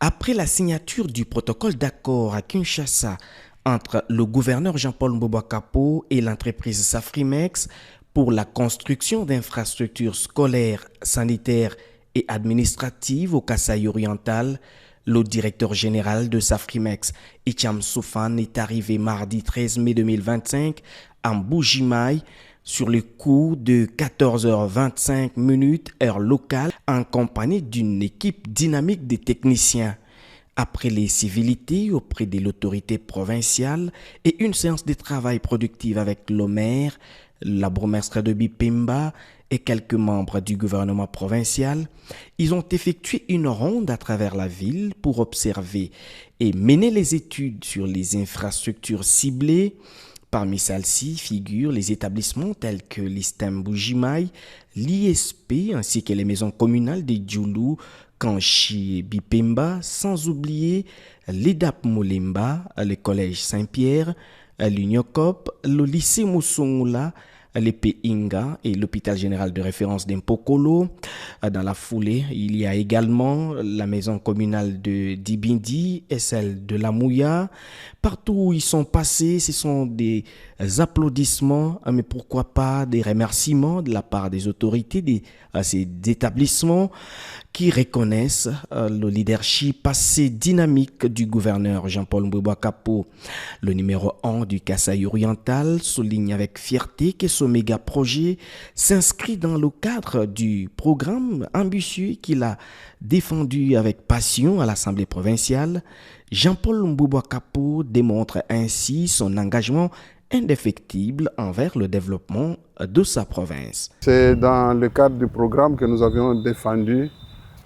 Après la signature du protocole d'accord à Kinshasa entre le gouverneur Jean-Paul Mbouba-Kapo et l'entreprise Safrimex pour la construction d'infrastructures scolaires, sanitaires et administratives au Kasaï oriental, le directeur général de Safrimex, Icham Soufane, est arrivé mardi 13 mai 2025 à Mbujimaï sur le coup de 14h25 heure locale en compagnie d'une équipe dynamique de techniciens. Après les civilités auprès de l'autorité provinciale et une séance de travail productive avec le maire, la bourgmestre de Bipemba et quelques membres du gouvernement provincial, ils ont effectué une ronde à travers la ville pour observer et mener les études sur les infrastructures ciblées. Parmi celles-ci figurent les établissements tels que l'ISTEM Mbujimaï, l'ISP ainsi que les maisons communales de Djoulou, Kanchi et Bipemba, sans oublier l'EDAP Molemba, le collège Saint-Pierre, l'Uniocop, le lycée Moussongoula, l'EP Inga et l'hôpital général de référence d'Mpokolo. Dans la foulée, il y a également la maison communale de Dibindi et celle de la Mouya. Partout où ils sont passés, ce sont des applaudissements, mais pourquoi pas des remerciements de la part des autorités de ces établissements qui reconnaissent le leadership assez dynamique du gouverneur Jean-Paul Mbouba-Kapo. Le numéro 1 du Kasaï oriental souligne avec fierté que ce méga projet s'inscrit dans le cadre du programme ambitieux qu'il a défendu avec passion à l'Assemblée provinciale. Jean-Paul Mbouba-Kapo démontre ainsi son engagement indéfectible envers le développement de sa province. C'est dans le cadre du programme que nous avions défendu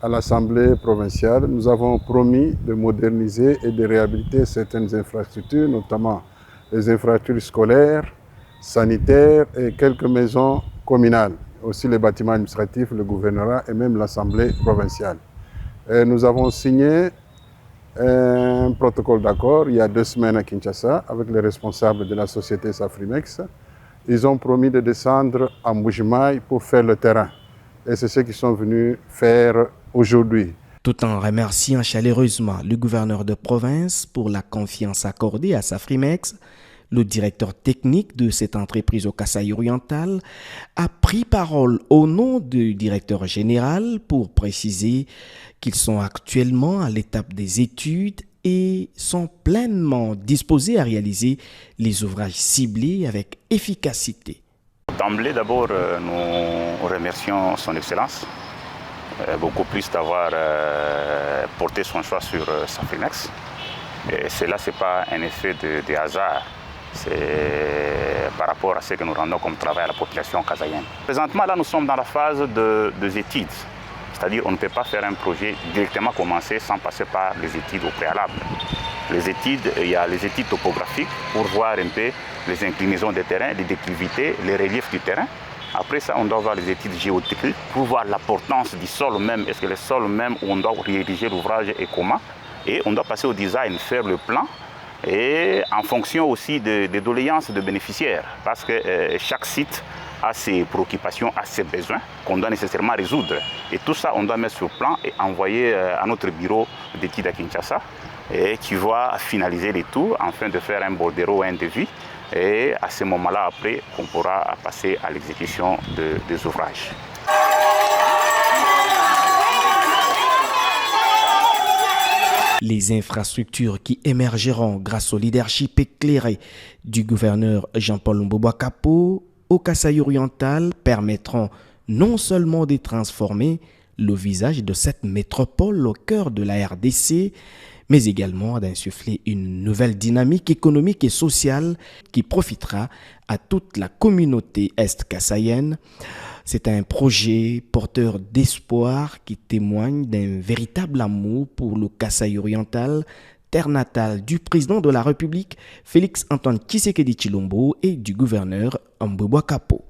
à l'Assemblée provinciale. Nous avons promis de moderniser et de réhabiliter certaines infrastructures, notamment les infrastructures scolaires, sanitaires et quelques maisons communales, aussi les bâtiments administratifs, le gouvernorat et même l'Assemblée provinciale. Et nous avons signé un protocole d'accord il y a 2 semaines à Kinshasa avec les responsables de la société Safrimex. Ils ont promis de descendre à Mbujimaï pour faire le terrain. Et c'est ce qu'ils sont venus faire aujourd'hui. Tout en remerciant chaleureusement le gouverneur de province pour la confiance accordée à Safrimex, le directeur technique de cette entreprise au Kasaï oriental a pris parole au nom du directeur général pour préciser qu'ils sont actuellement à l'étape des études et sont pleinement disposés à réaliser les ouvrages ciblés avec efficacité. D'emblée, d'abord, nous remercions son Excellence, beaucoup plus d'avoir porté son choix sur Safrimex. Et cela, ce n'est pas un effet de hasard, c'est par rapport à ce que nous rendons comme travail à la population kasaïenne. Présentement, là, nous sommes dans la phase des études, c'est-à-dire qu'on ne peut pas faire un projet directement commencer sans passer par les études au préalable. Les études, il y a les études topographiques pour voir un peu les inclinaisons des terrains, les déclivités, les reliefs du terrain. Après ça, on doit voir les études géotechniques pour voir l'importance du sol même. Est-ce que le sol même où on doit rédiger l'ouvrage est comment? Et on doit passer au design, faire le plan. Et en fonction aussi des doléances de bénéficiaires. Parce que chaque site a ses préoccupations, a ses besoins qu'on doit nécessairement résoudre. Et tout ça, on doit mettre sur plan et envoyer à notre bureau d'études à Kinshasa et qui va finaliser les tout afin de faire un bordereau, un devis. Et à ce moment-là, après, on pourra passer à l'exécution des ouvrages. Les infrastructures qui émergeront grâce au leadership éclairé du gouverneur Jean-Paul Mbouba-Kapo au Kasaï oriental permettront non seulement de transformer le visage de cette métropole au cœur de la RDC, mais également d'insuffler une nouvelle dynamique économique et sociale qui profitera à toute la communauté est-kassaïenne. C'est un projet porteur d'espoir qui témoigne d'un véritable amour pour le Kasaï oriental, terre natale du président de la République, Félix Antoine Tshisekedi Tshilombo, et du gouverneur Mbouba-Kapo.